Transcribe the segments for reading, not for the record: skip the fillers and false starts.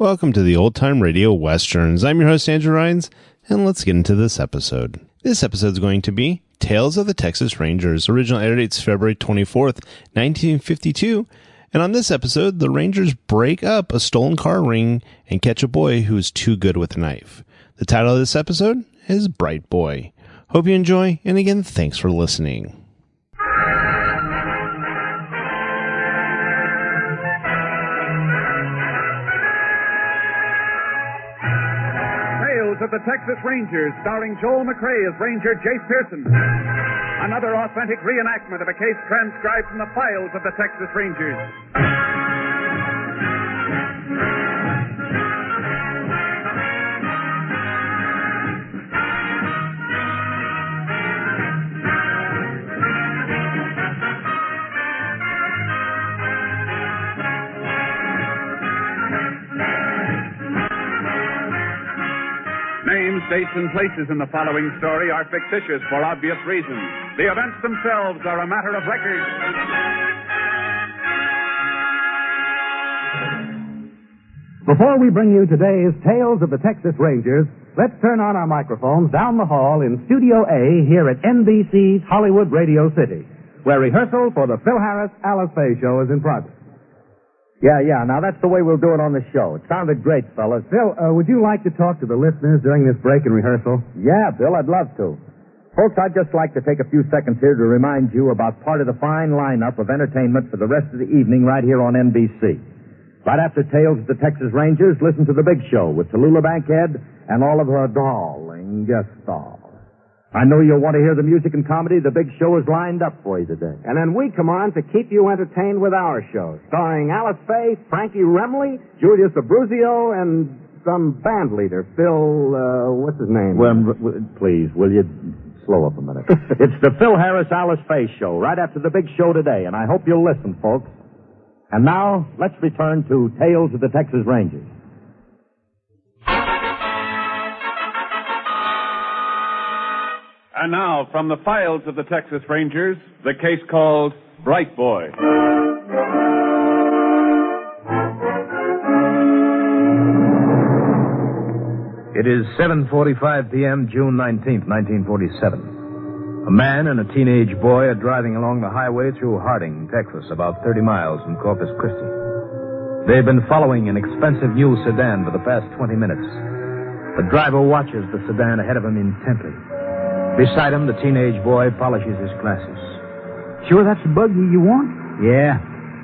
Welcome to the Old Time Radio Westerns. I'm your host, Andrew Rhynes, and let's get into this episode. This episode is going to be Tales of the Texas Rangers. Original air date's February 24th, 1952. And on this episode, the Rangers break up a stolen car ring and catch a boy who is too good with a knife. The title of this episode is Bright Boy. Hope you enjoy, and again, thanks for listening. Of the Texas Rangers, starring Joel McCrea as Ranger Jayce Pearson. Another authentic reenactment of a case transcribed from the files of the Texas Rangers. Names, dates, and places in the following story are fictitious for obvious reasons. The events themselves are a matter of record. Before we bring you today's Tales of the Texas Rangers, let's turn on our microphones down the hall in Studio A here at NBC's Hollywood Radio City, where rehearsal for the Phil Harris Alice Faye show is in progress. Yeah. Now, that's the way we'll do it on the show. It sounded great, fellas. Phil, would you like to talk to the listeners during this break in rehearsal? Yeah, Bill, I'd love to. Folks, I'd just like to take a few seconds here to remind you about part of the fine lineup of entertainment for the rest of the evening right here on NBC. Right after Tales of the Texas Rangers, listen to The Big Show with Tallulah Bankhead and all of her darling guest stars. I know you'll want to hear the music and comedy. The Big Show is lined up for you today. And then we come on to keep you entertained with our show, starring Alice Faye, Frankie Remley, Julius Abruzio, and some band leader, Phil, what's his name? Well, please, will you slow up a minute? It's the Phil Harris Alice Faye show, right after The Big Show today, and I hope you'll listen, folks. And now, let's return to Tales of the Texas Rangers. And now, from the files of the Texas Rangers, the case called Bright Boy. It is 7:45 p.m., June 19th, 1947. A man and a teenage boy are driving along the highway through Harding, Texas, about 30 miles from Corpus Christi. They've been following an expensive new sedan for the past 20 minutes. The driver watches the sedan ahead of him intently. Beside him, the teenage boy polishes his glasses. Sure that's the buggy you want? Yeah.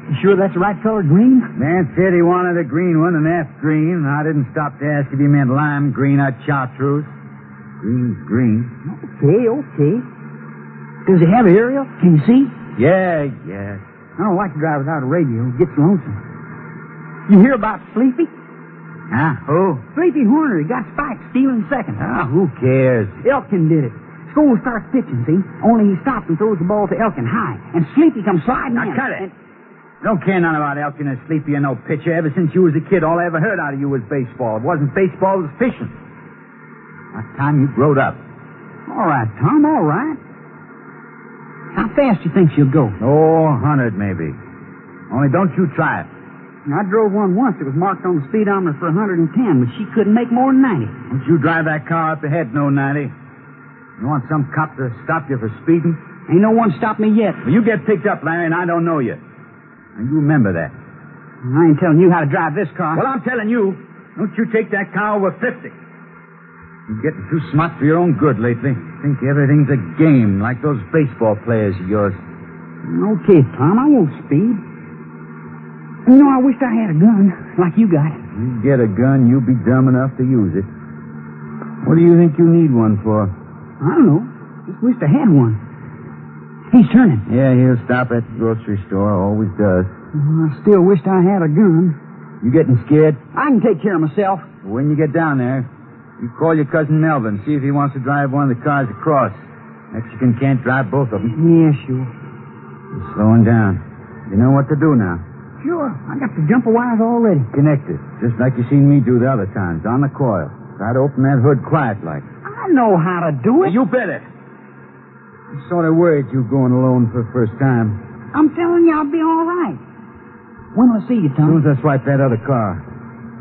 You sure that's the right color green? Man said he wanted a green one, and that's green. And I didn't stop to ask if he meant lime green or chartreuse. Green's green. Okay. Does it have aerial? Can you see? Yeah. I don't like to drive without a radio. It gets lonesome. You hear about Sleepy? Huh? Who? Sleepy Horner. He got spiked stealing second. Who cares? Elkin did it. School starts pitching, see? Only he stops and throws the ball to Elkin high. And Sleepy comes sliding Now, in. cut it. Don't care none about Elkin or Sleepy or no pitcher. Ever since you was a kid, all I ever heard out of you was baseball. It wasn't baseball, it was fishing. Last time you growed up. All right, Tom, all right. How fast you think she'll go? 100 maybe. Only don't you try it. I drove one once. It was marked on the speedometer for 110, but she couldn't make more than 90. Don't you drive that car up ahead, no 90. You want some cop to stop you for speeding? Ain't no one stopped me yet. Well, you get picked up, Larry, and I don't know you. And you remember that. I ain't telling you how to drive this car. Well, I'm telling you, don't you take that car over 50. You're getting too smart for your own good lately. Think everything's a game, like those baseball players of yours. Okay, Tom, I won't speed. You know, I wished I had a gun, like you got. You get a gun, you'll be dumb enough to use it. What do you think you need one for? I don't know. Just wished I had one. He's turning. Yeah, he'll stop at the grocery store. Always does. I still wished I had a gun. You getting scared? I can take care of myself. When you get down there, you call your cousin Melvin. See if he wants to drive one of the cars across. Mexican can't drive both of them. Yeah, sure. You're slowing down. You know what to do now. Sure. I got the jumper wires already. Connected. Just like you seen me do the other times. On the coil. Try to open that hood quiet like. I know how to do it. You better. I'm sort of worried you going alone for the first time. I'm telling you I'll be all right. When will I see you, As soon Tom? as I swipe that other car.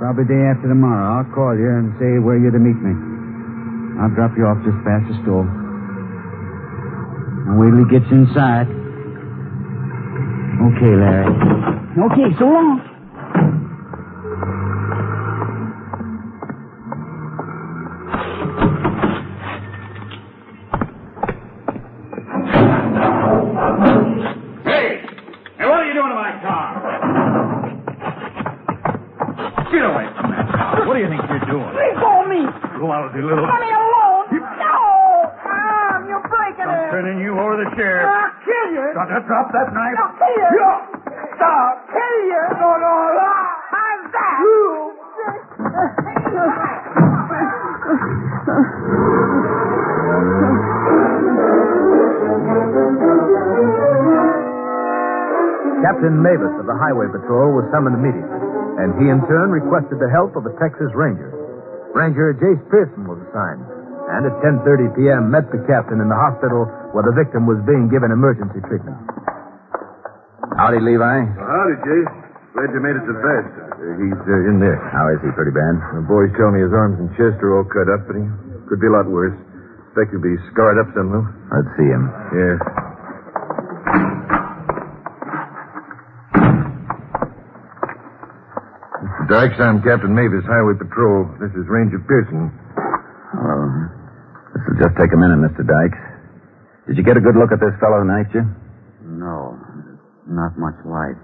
Probably day after tomorrow. I'll call you and say where you're to meet me. I'll drop you off just past the store. And wait till he gets inside. Okay, Larry. Okay, so long. Hey, what are you doing to my car? Get away from that car. What do you think you're doing? Let go of me. Lousy little... Let me alone. No. You're breaking it. I'm turning you over to the sheriff. I'll kill you. Drop that knife. I'll kill you. I'll kill you. No. How's that? Captain Mavis of the Highway Patrol was summoned immediately, and he in turn requested the help of the Texas Rangers. Ranger Jayce Pearson was assigned, and at 10:30 p.m. met the captain in the hospital where the victim was being given emergency treatment. Howdy, Levi. Howdy, Jayce. Glad you made it to bed. He's in there. How is he? Pretty bad? The boys tell me his arms and chest are all cut up, but he could be a lot worse. Expect he'll be scarred up some, though. Let's see him. Yeah. Mr. Dykes, I'm Captain Mavis, Highway Patrol. This is Ranger Pearson. Hello. This will just take a minute, Mr. Dykes. Did you get a good look at this fellow who knifed you? No, not much light.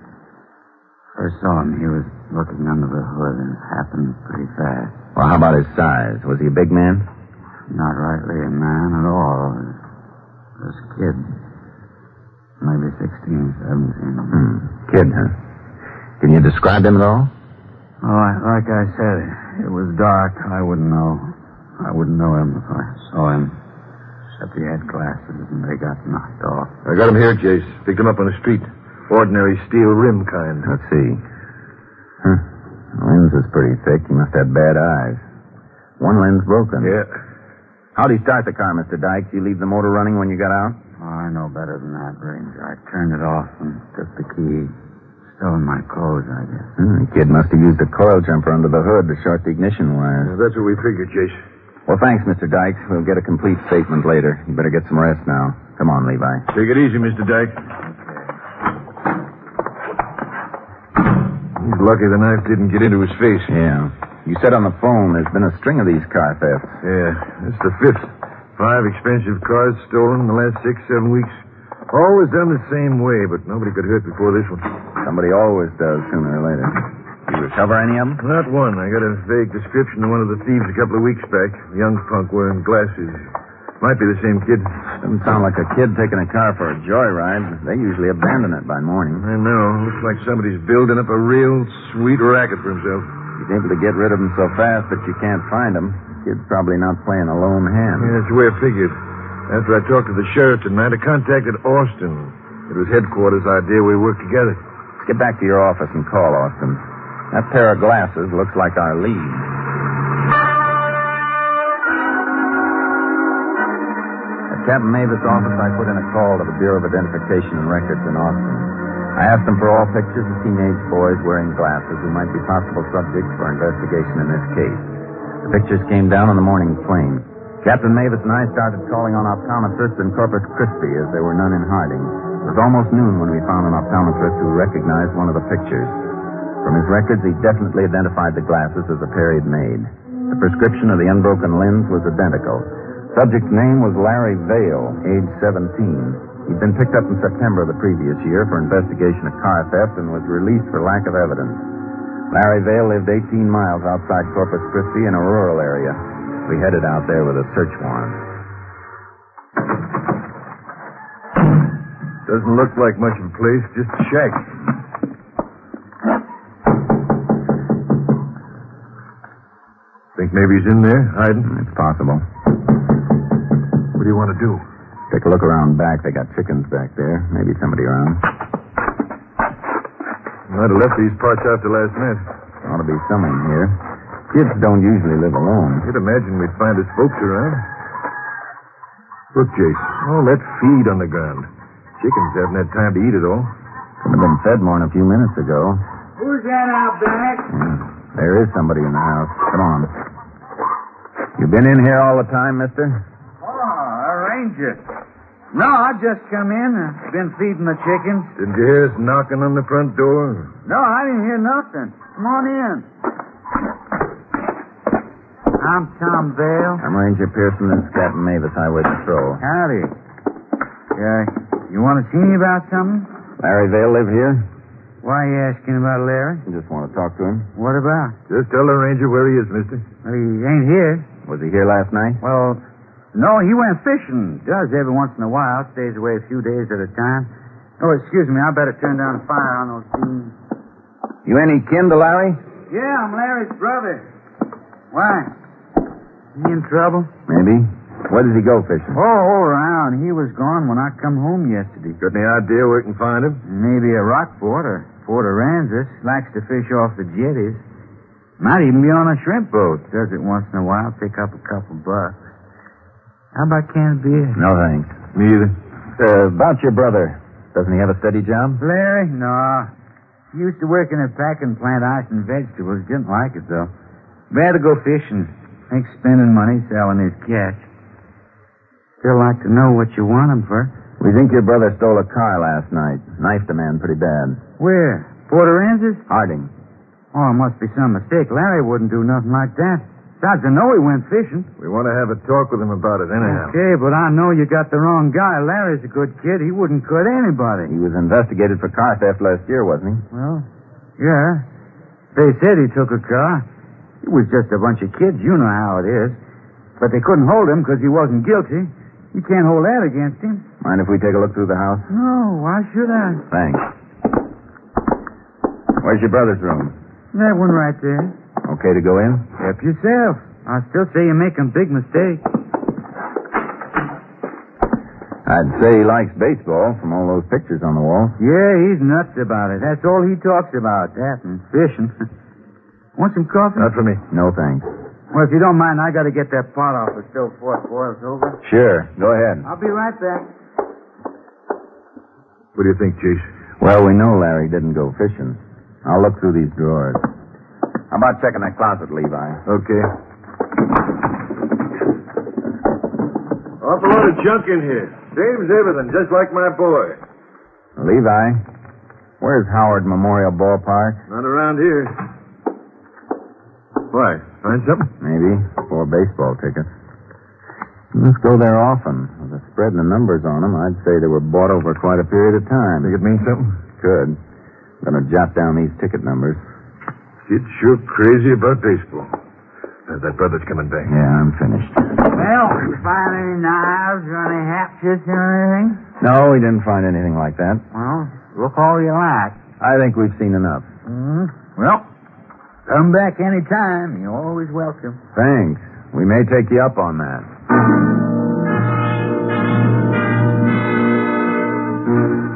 First saw him, he was looking under the hood, and it happened pretty fast. Well, how about his size? Was he a big man? Not rightly a man at all. This kid. Maybe 16, 17. Kid, huh? Can you describe him at all? Oh, like I said, it was dark. I wouldn't know. I wouldn't know him if I saw him. Except he had glasses and they got knocked off. I got him here, Jayce. Picked him up on the street. Ordinary steel rim kind. Let's see. The lens is pretty thick. He must have bad eyes. One lens broken. Yeah. How'd he start the car, Mr. Dykes? You leave the motor running when you got out? Oh, I know better than that, Ranger. I turned it off and took the key. Still in my clothes, I guess. The kid must have used a coil jumper under the hood to short the ignition wires. That's what we figured, Jayce. Well, thanks, Mr. Dykes. We'll get a complete statement later. You better get some rest now. Come on, Levi. Take it easy, Mr. Dykes. He's lucky the knife didn't get into his face. Yeah. You said on the phone there's been a string of these car thefts. Yeah, it's the fifth. 5 expensive cars stolen in the last 6-7 weeks. Always done the same way, but nobody got hurt before this one. Somebody always does sooner or later. You recover any of them? Not one. I got a vague description of one of the thieves a couple of weeks back. A young punk wearing glasses. Might be the same kid. Doesn't sound like a kid taking a car for a joyride. They usually abandon it by morning. I know. Looks like somebody's building up a real sweet racket for himself. He's able to get rid of them so fast that you can't find them. Kid's probably not playing a lone hand. Yeah, that's the way I figured. After I talked to the sheriff tonight, I contacted Austin. It was headquarters' idea we work together. Let's get back to your office and call Austin. That pair of glasses looks like our lead. At Captain Mavis' office, I put in a call to the Bureau of Identification and Records in Austin. I asked them for all pictures of teenage boys wearing glasses who might be possible subjects for investigation in this case. The pictures came down on the morning plane. Captain Mavis and I started calling on optometrists in Corpus Christi as there were none in Harding. It was almost noon when we found an optometrist who recognized one of the pictures. From his records, he definitely identified the glasses as the pair he'd made. The prescription of the unbroken lens was identical. Subject's name was Larry Vale, age 17. He'd been picked up in September of the previous year for investigation of car theft and was released for lack of evidence. Larry Vale lived 18 miles outside Corpus Christi in a rural area. We headed out there with a search warrant. Doesn't look like much of a place, just a shack. Think maybe he's in there, hiding? It's possible. What do you want to do? Take a look around back. They got chickens back there. Maybe somebody around. Might have left these parts after last night. Ought to be someone here. Kids don't usually live alone. You'd imagine we'd find his folks around. Look, Jayce, all that feed on the ground. Chickens haven't had time to eat it all. Could have been fed more than a few minutes ago. Who's that out back? Yeah. There is somebody in the house. Come on. You been in here all the time, mister? Oh, a ranger. No, I just come in. I've been feeding the chickens. Didn't you hear us knocking on the front door? No, I didn't hear nothing. Come on in. I'm Tom Vale. I'm Ranger Pearson. This is Captain Mavis, Highway Patrol. Howdy. You want to see me about something? Larry Vale live here? Why are you asking about Larry? I just want to talk to him. What about? Just tell the ranger where he is, mister. Well, he ain't here. Was he here last night? Well, no, he went fishing. Does every once in a while. Stays away a few days at a time. Oh, excuse me. I better turn down the fire on those beans. You any kin to Larry? Yeah, I'm Larry's brother. Why? He in trouble? Maybe. Where did he go fishing? Oh, all around. He was gone when I come home yesterday. Got any idea where we can find him? Maybe a Rockport or Port Aransas. Likes to fish off the jetties. Might even be on a shrimp boat. Does it once in a while. Pick up a couple bucks. How about a can of beer? No, thanks. Me either. About your brother. Doesn't he have a steady job? Larry? No. He used to work in a packing plant, ice and vegetables. Didn't like it, though. Better go fishing. Ain't spending money selling his catch. Still like to know what you want him for. We think your brother stole a car last night. Knifed a man pretty bad. Where? Port Aransas? Harding. Oh, it must be some mistake. Larry wouldn't do nothing like that. Besides, I know he went fishing. We want to have a talk with him about it anyhow. Okay, but I know you got the wrong guy. Larry's a good kid. He wouldn't cut anybody. He was investigated for car theft last year, wasn't he? Well, yeah. They said he took a car. It was just a bunch of kids. You know how it is. But they couldn't hold him because he wasn't guilty. You can't hold that against him. Mind if we take a look through the house? No, why should I? Thanks. Where's your brother's room? That one right there. Okay to go in? Help yourself. I still say you're making a big mistake. I'd say he likes baseball from all those pictures on the wall. Yeah, he's nuts about it. That's all he talks about, that and fishing. Want some coffee? Not for me. No, thanks. Well, if you don't mind, I got to get that pot off the stove before it boils over. Sure. Go ahead. I'll be right back. What do you think, Jayce? Well, we know Larry didn't go fishing. I'll look through these drawers. How about checking that closet, Levi? Okay. Awful lot of junk in here. Same as everything, just like my boy. Levi, where's Howard Memorial Ballpark? Not around here. Why? Find something? Maybe. 4 baseball tickets. Let's go there often. With the spread and the numbers on them, I'd say they were bought over quite a period of time. Think it means something? Could. I'm going to jot down these ticket numbers. Kid's sure crazy about baseball. That brother's coming back. Yeah, I'm finished. Well, you find any knives or any hatchets or anything? No, we didn't find anything like that. Well, look all you like. I think we've seen enough. Well, come back any time. You're always welcome. Thanks. We may take you up on that.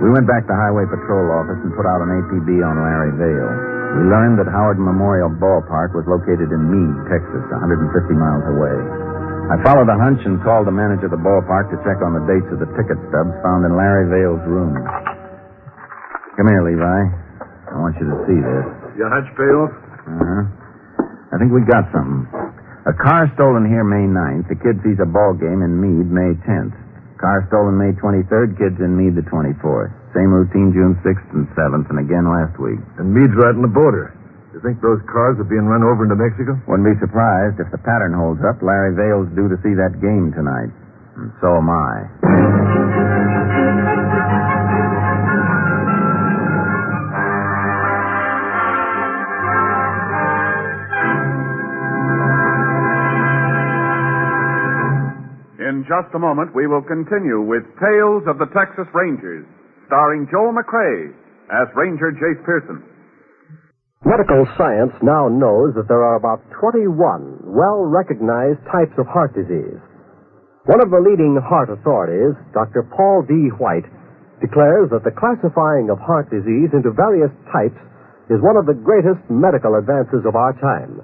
We went back to Highway Patrol office and put out an APB on Larry Vale. We learned that Howard Memorial Ballpark was located in Meade, Texas, 150 miles away. I followed a hunch and called the manager of the ballpark to check on the dates of the ticket stubs found in Larry Vale's room. Come here, Levi. I want you to see this. Your hunch pay off? I think we got something. A car stolen here May 9th. The kid sees a ball game in Meade May 10th. Car stolen May 23rd. Kids in Meade the 24th. Same routine June 6th and 7th, and again last week. And Meade's right on the border. You think those cars are being run over into Mexico? Wouldn't be surprised if the pattern holds up. Larry Vale's due to see that game tonight. And so am I. In just a moment, we will continue with Tales of the Texas Rangers, starring Joel McCrea as Ranger Jayce Pearson. Medical science now knows that there are about 21 well-recognized types of heart disease. One of the leading heart authorities, Dr. Paul D. White, declares that the classifying of heart disease into various types is one of the greatest medical advances of our time.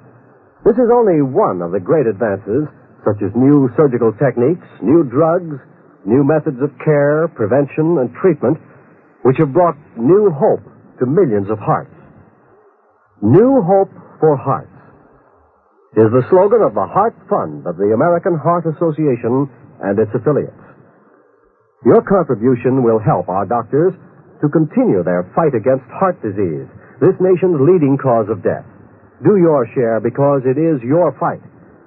This is only one of the great advances, such as new surgical techniques, new drugs, new methods of care, prevention, and treatment, which have brought new hope to millions of hearts. New hope for Hearts is the slogan of the Heart Fund of the American Heart Association and its affiliates. Your contribution will help our doctors to continue their fight against heart disease, this nation's leading cause of death. Do your share because it is your fight.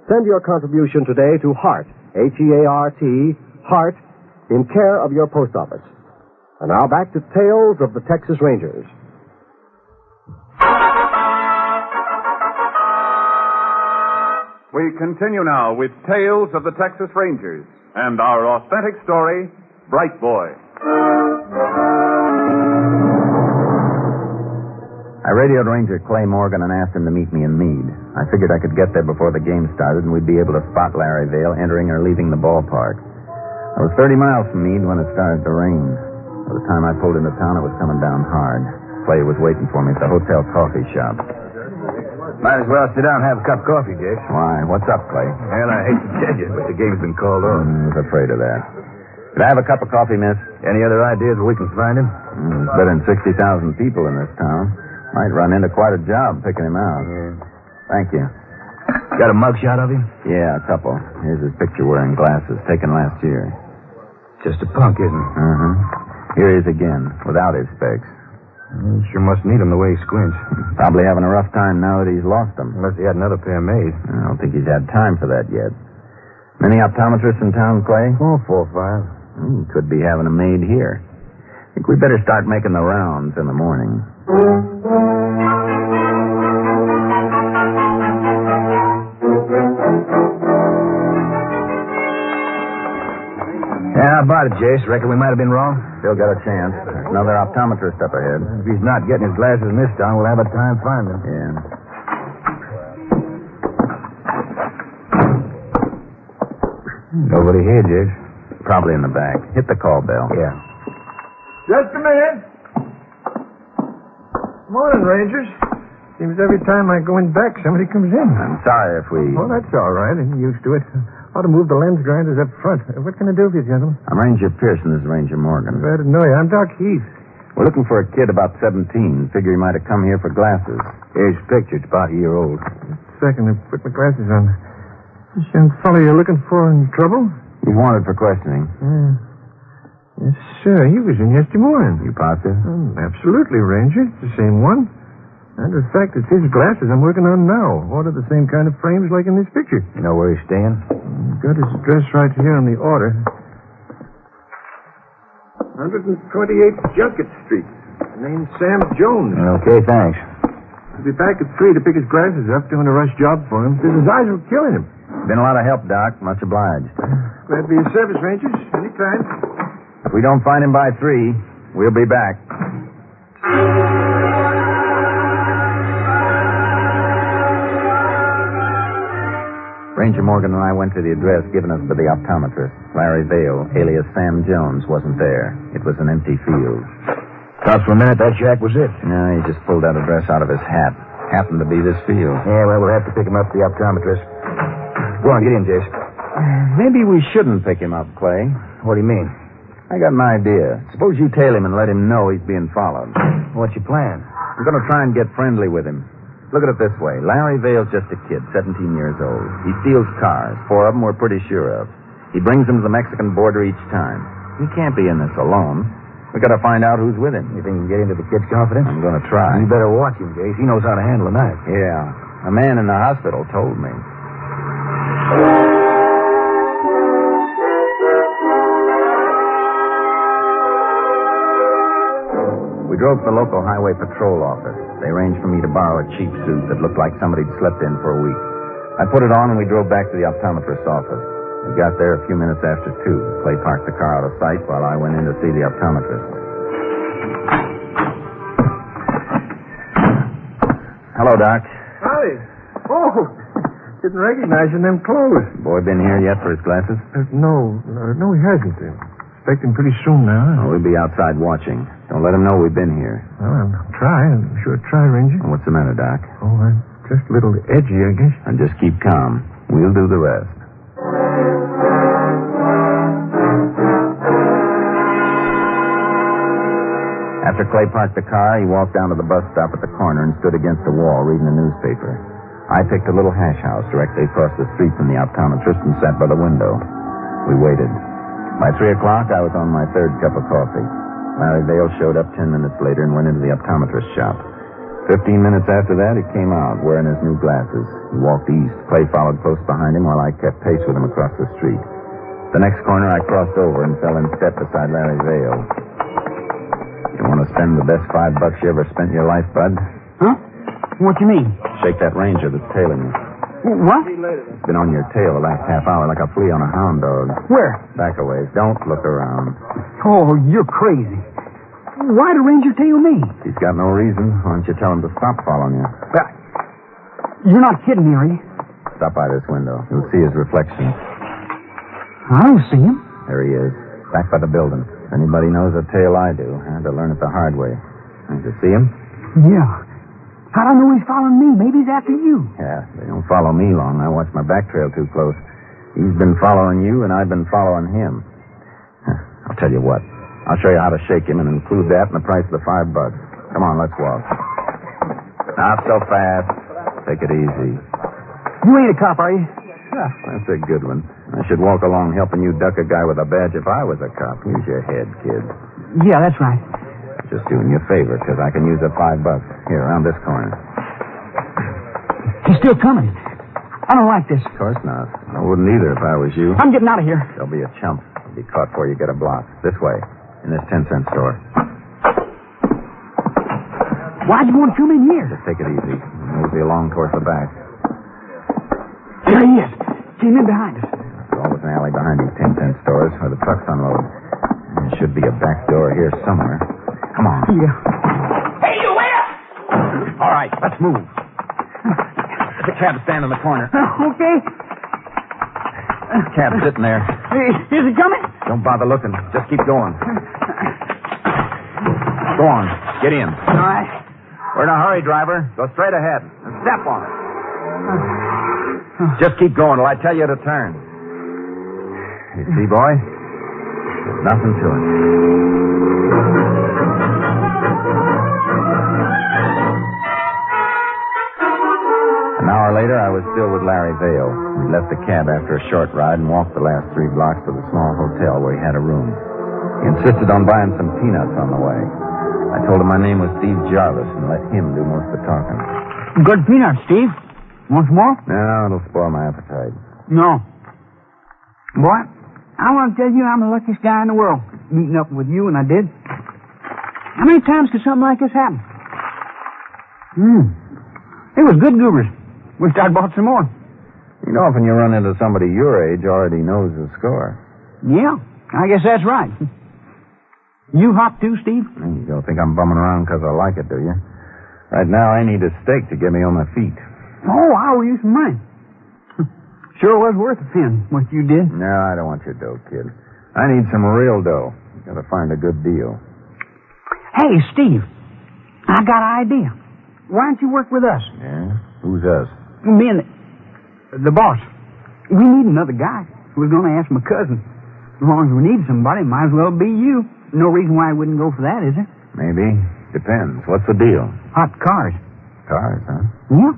Send your contribution today to Heart, H-E-A-R-T, Heart, in care of your post office. And now back to Tales of the Texas Rangers. We continue now with Tales of the Texas Rangers and our authentic story, Bright Boy. I radioed Ranger Clay Morgan and asked him to meet me in Meade. I figured I could get there before the game started and we'd be able to spot Larry Vale entering or leaving the ballpark. I was 30 miles from Meade when it started to rain. By the time I pulled into town, it was coming down hard. Clay was waiting for me at the hotel coffee shop. Might as well sit down and have a cup of coffee, Jayce. Why? What's up, Clay? Well, I hate to tell you, but the game's been called off. I was afraid of that. Could I have a cup of coffee, miss? Any other ideas where we can find him? There's better than 60,000 people in this town. Might run into quite a job picking him out. Yeah. Thank you. Got a mugshot of him? Yeah, a couple. Here's his picture wearing glasses, taken last year. Just a punk, isn't he? Uh-huh. Here he is again, without his specs. He sure must need them the way he squints. Probably having a rough time now that he's lost them. Unless he had another pair made. I don't think he's had time for that yet. Many optometrists in town, Clay? Oh, 4 or 5. Could be having them made here. Think we better start making the rounds in the morning. Yeah, how about it, Jayce? Reckon we might have been wrong? Still got a chance. There's another optometrist up ahead. If he's not getting his glasses in this town, we'll have a time finding him. Yeah. Nobody here, Jayce. Probably in the back. Hit the call bell. Yeah. Just a minute. Morning, Rangers. Seems every time I go in back, somebody comes in. I'm sorry if we... Oh, that's all right. I'm used to it. Ought to move the lens grinders up front. What can I do for you, gentlemen? I'm Ranger Pearson. This is Ranger Morgan. Glad to know you. I'm Doc Heath. We're looking for a kid about 17. Figure he might have come here for glasses. Here's his picture. It's about a year old. Second, I put my glasses on. This young fellow you're looking for in trouble? He's wanted for questioning. Yes, sir. He was in yesterday morning. You positive? Absolutely, Ranger. It's the same one. Matter of fact, it's his glasses I'm working on now. Ordered the same kind of frames like in this picture. You know where he's staying? Got his address right here on the order. 128 Junket Street. Name's Sam Jones. Okay, thanks. He'll be back at 3 to pick his glasses up, doing a rush job for him. Says his eyes were killing him. Been a lot of help, Doc. Much obliged. Glad to be of service, Rangers. Anytime. If we don't find him by 3, we'll be back. Ranger Morgan and I went to the address given us by the optometrist. Larry Vale, alias Sam Jones, wasn't there. It was an empty field. Thought for a minute that shack was it. No, he just pulled that address out of his hat. Happened to be this field. Yeah, well, we'll have to pick him up at the optometrist. Go on, get in, Jayce. Maybe we shouldn't pick him up, Clay. What do you mean? I got an idea. Suppose you tail him and let him know he's being followed. What's your plan? I'm going to try and get friendly with him. Look at it this way. Larry Vale's just a kid, 17 years old. He steals cars. 4 of them we're pretty sure of. He brings them to the Mexican border each time. He can't be in this alone. We got to find out who's with him. You think you can get into the kid's confidence? I'm going to try. You better watch him, Jayce. He knows how to handle a knife. Yeah. A man in the hospital told me. We drove to the local highway patrol office. They arranged for me to borrow a cheap suit that looked like somebody'd slept in for a week. I put it on and we drove back to the optometrist's office. We got there a few minutes after 2. Clay parked the car out of sight while I went in to see the optometrist. Hello, Doc. Hi. Oh, didn't recognize you in them clothes. Boy been here yet for his glasses? No, he hasn't. Expect him pretty soon now. Oh, we'll be outside watching. Don't let him know we've been here. Well, I'll try. I'm sure try, Ranger. What's the matter, Doc? Oh, I'm just a little edgy, I guess. And just keep calm. We'll do the rest. After Clay parked the car, he walked down to the bus stop at the corner and stood against the wall reading a newspaper. I picked a little hash house directly across the street from the optometrist and sat by the window. We waited. By 3 o'clock, I was on my third cup of coffee. Larry Vale showed up 10 minutes later and went into the optometrist's shop. 15 minutes after that, he came out wearing his new glasses. He walked east. Clay followed close behind him while I kept pace with him across the street. The next corner, I crossed over and fell in step beside Larry Vale. You want to spend the best $5 you ever spent in your life, bud? Huh? What do you mean? Shake that ranger that's tailing you. What? It's been on your tail the last half hour like a flea on a hound dog. Where? Back a ways. Don't look around. Oh, you're crazy. Why'd a ranger tail me? He's got no reason. Why don't you tell him to stop following you? You're not kidding me, are you? Stop by this window. You'll see his reflection. I don't see him. There he is. Back by the building. If anybody knows a tale I do, I had to learn it the hard way. Did you see him? Yeah. How'd I know he's following me? Maybe he's after you. Yeah, they don't follow me long. I watch my back trail too close. He's been following you, and I've been following him. I'll tell you what. I'll show you how to shake him and include that in the price of the $5. Come on, let's walk. Not so fast. Take it easy. You ain't a cop, are you? Yeah, that's a good one. I should walk along helping you duck a guy with a badge if I was a cop. Use your head, kid. Yeah, that's right. Just doing you a favor, because I can use the $5. Here, around this corner. He's still coming. I don't like this. Of course not. I wouldn't either if I was you. I'm getting out of here. Don't be a chump. You'll be caught before you get a block. This way, in this 10-cent store. Why'd you want to come in here? Just take it easy. Mosey along towards the back. There he is. Came in behind us. There's always an alley behind these 10-cent stores where the trucks unload. There should be a back door here somewhere. Come on. Yeah. Hey, you wait up! All right, let's move. The cab's standing in the corner. Okay. Cab's sitting there. Is he coming? Don't bother looking. Just keep going. Go on. Get in. All right. We're in a hurry, driver. Go straight ahead and step on it. Just keep going till I tell you to turn. You see, boy? There's nothing to it. An hour later, I was still with Larry Vale. We left the cab after a short ride and walked the last 3 blocks to the small hotel where he had a room. He insisted on buying some peanuts on the way. I told him my name was Steve Jarvis and let him do most of the talking. Good peanuts, Steve. Want some more? No, it'll spoil my appetite. No. Boy, I want to tell you I'm the luckiest guy in the world. Meeting up with you, and I did. How many times could something like this happen? It was good goobers. Wished I'd bought some more. You know, often you run into somebody your age already knows the score. Yeah, I guess that's right. You hop too, Steve? You don't think I'm bumming around because I like it, do you? Right now, I need a steak to get me on my feet. Oh, I owe you some money. Sure was worth a fin, what you did. No, I don't want your dough, kid. I need some real dough. Gotta find a good deal. Hey, Steve, I got an idea. Why don't you work with us? Yeah? Who's us? Me and the boss. We need another guy. We're going to ask my cousin. As long as we need somebody, might as well be you. No reason why I wouldn't go for that, is there? Maybe. Depends. What's the deal? Hot cars. Cars, huh? Yeah.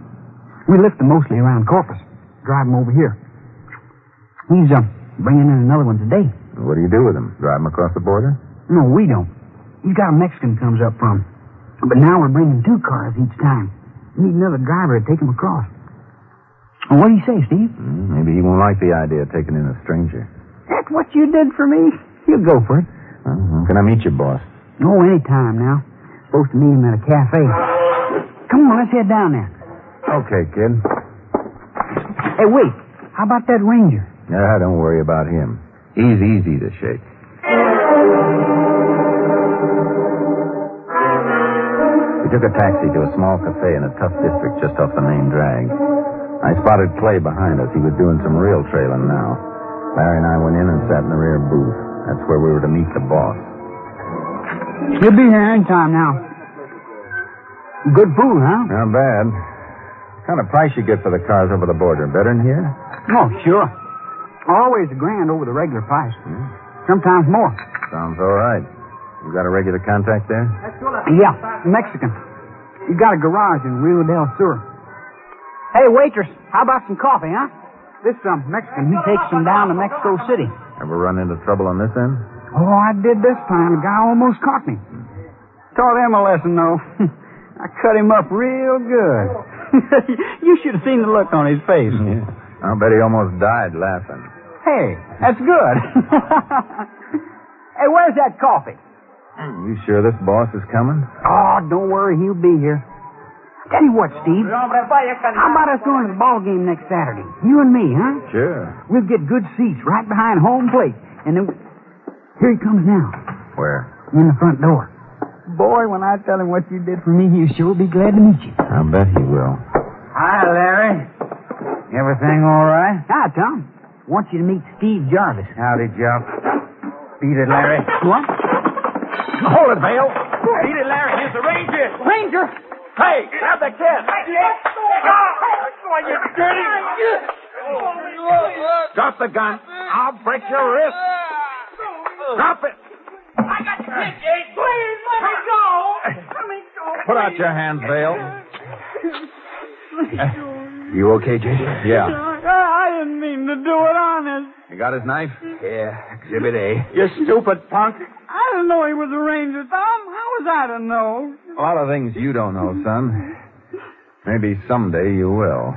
We lift them mostly around Corpus. Drive them over here. He's bringing in another one today. What do you do with them? Drive them across the border? No, we don't. He's got a Mexican comes up from. But now we're bringing 2 cars each time. We need another driver to take him across. Well, what do you say, Steve? Maybe he won't like the idea of taking in a stranger. That's what you did for me. You go for it. Well, when can I meet you, boss? Oh, any time now. Supposed to meet him at a cafe. Come on, let's head down there. Okay, kid. Hey, wait. How about that ranger? Don't worry about him. He's easy to shake. We took a taxi to a small cafe in a tough district just off the main drag. I spotted Clay behind us. He was doing some real trailing now. Larry and I went in and sat in the rear booth. That's where we were to meet the boss. You'll be here any time now. Good food, huh? Not bad. What kind of price you get for the cars over the border? Better than here? Oh, sure. Always $1,000 over the regular price. Sometimes more. Sounds all right. You got a regular contact there? Yeah, Mexican. You got a garage in Rio del Sur. Hey, waitress, how about some coffee, huh? This Mexican, he takes them down to Mexico City. Ever run into trouble on this end? Oh, I did this time. The guy almost caught me. Taught him a lesson, though. I cut him up real good. You should have seen the look on his face. Yeah. I'll bet he almost died laughing. Hey, that's good. Hey, where's that coffee? You sure this boss is coming? Oh, don't worry, he'll be here. Tell you what, Steve. How about us going to the ball game next Saturday? You and me, huh? Sure. We'll get good seats right behind home plate. And then... Here he comes now. Where? In the front door. Boy, when I tell him what you did for me, he'll sure be glad to meet you. I'll bet he will. Hi, Larry. Everything all right? Hi, Tom. Want you to meet Steve Jarvis. Howdy, Joe. Beat it, Larry. What? Hold it, Vale. Beat it, Larry. Here's the Ranger. Ranger? Hey, grab the kid. You dirty. Drop the gun. I'll break your wrist. Drop it. I got the kid, Jayce. Please, let me go. Let me go. Put out your hands, Vale. You okay, Jayce? Yeah. I didn't mean to do it, honest. You got his knife? Yeah, Exhibit A. You stupid punk. I didn't know he was a ranger, Tom. How was I to know? A lot of things you don't know, son. Maybe someday you will.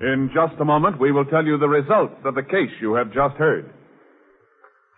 In just a moment, we will tell you the results of the case you have just heard.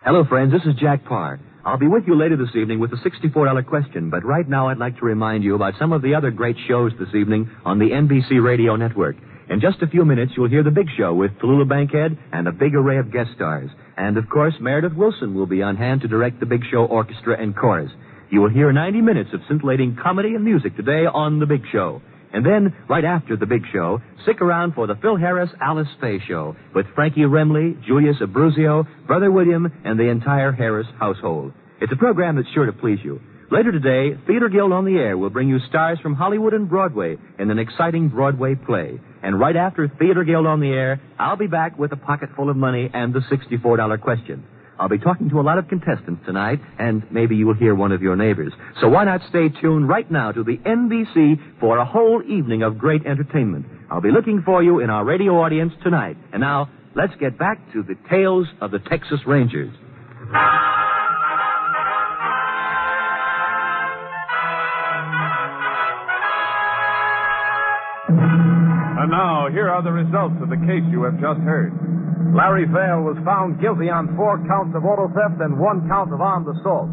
Hello, friends. This is Jack Parr. I'll be with you later this evening with the $64 question, but right now I'd like to remind you about some of the other great shows this evening on the NBC Radio Network. In just a few minutes, you'll hear The Big Show with Tallulah Bankhead and a big array of guest stars. And, of course, Meredith Wilson will be on hand to direct The Big Show Orchestra and Chorus. You will hear 90 minutes of scintillating comedy and music today on The Big Show. And then, right after The Big Show, stick around for the Phil Harris Alice Faye Show with Frankie Remley, Julius Abruzio, Brother William, and the entire Harris household. It's a program that's sure to please you. Later today, Theater Guild on the Air will bring you stars from Hollywood and Broadway in an exciting Broadway play. And right after Theater Guild on the Air, I'll be back with a pocket full of money and the $64 question. I'll be talking to a lot of contestants tonight, and maybe you will hear one of your neighbors. So why not stay tuned right now to the NBC for a whole evening of great entertainment. I'll be looking for you in our radio audience tonight. And now, let's get back to the tales of the Texas Rangers. And now, here are the results of the case you have just heard. Larry Vale was found guilty on 4 counts of auto theft and 1 count of armed assault.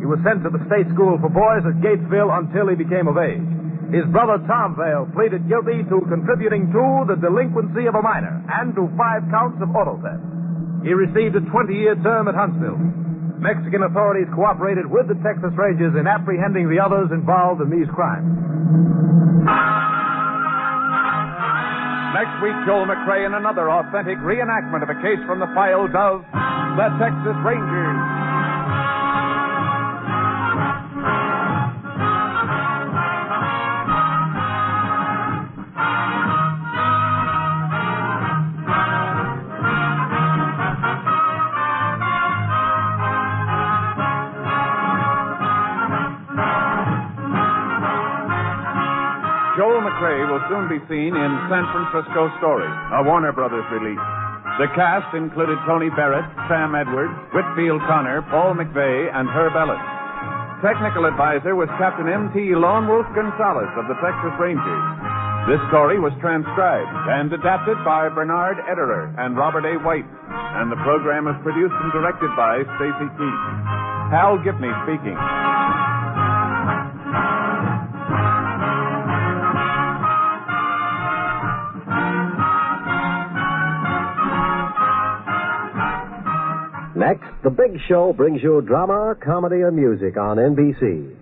He was sent to the state school for boys at Gatesville until he became of age. His brother Tom Vale pleaded guilty to contributing to the delinquency of a minor and to 5 counts of auto theft. He received a 20-year term at Huntsville. Mexican authorities cooperated with the Texas Rangers in apprehending the others involved in these crimes. Next week, Joel McCrea in another authentic reenactment of a case from the files of the Texas Rangers. Joel McCrea will soon be seen in San Francisco Story, a Warner Brothers release. The cast included Tony Barrett, Sam Edwards, Whitfield Connor, Paul McVeigh, and Herb Ellis. Technical advisor was Captain M.T. Lone Wolf Gonzalez of the Texas Rangers. This story was transcribed and adapted by Bernard Ederer and Robert A. White, and the program was produced and directed by Stacy Keach. Hal Gibney speaking. Next, The Big Show brings you drama, comedy, and music on NBC.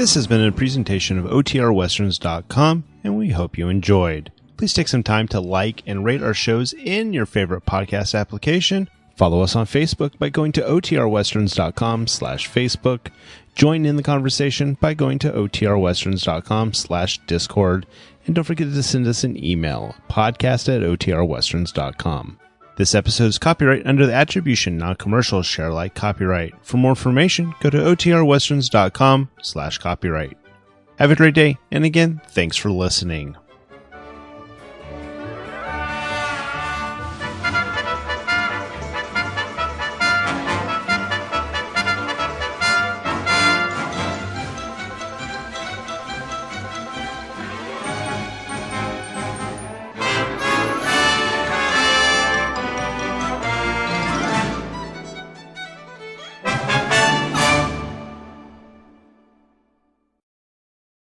This has been a presentation of OTRWesterns.com, and we hope you enjoyed. Please take some time to like and rate our shows in your favorite podcast application. Follow us on Facebook by going to OTRWesterns.com/Facebook. Join in the conversation by going to OTRWesterns.com/Discord. And don't forget to send us an email, podcast@OTRWesterns.com. This episode is copyright under the attribution, non-commercial, share alike copyright. For more information, go to OTRWesterns.com/copyright. Have a great day, and again, thanks for listening.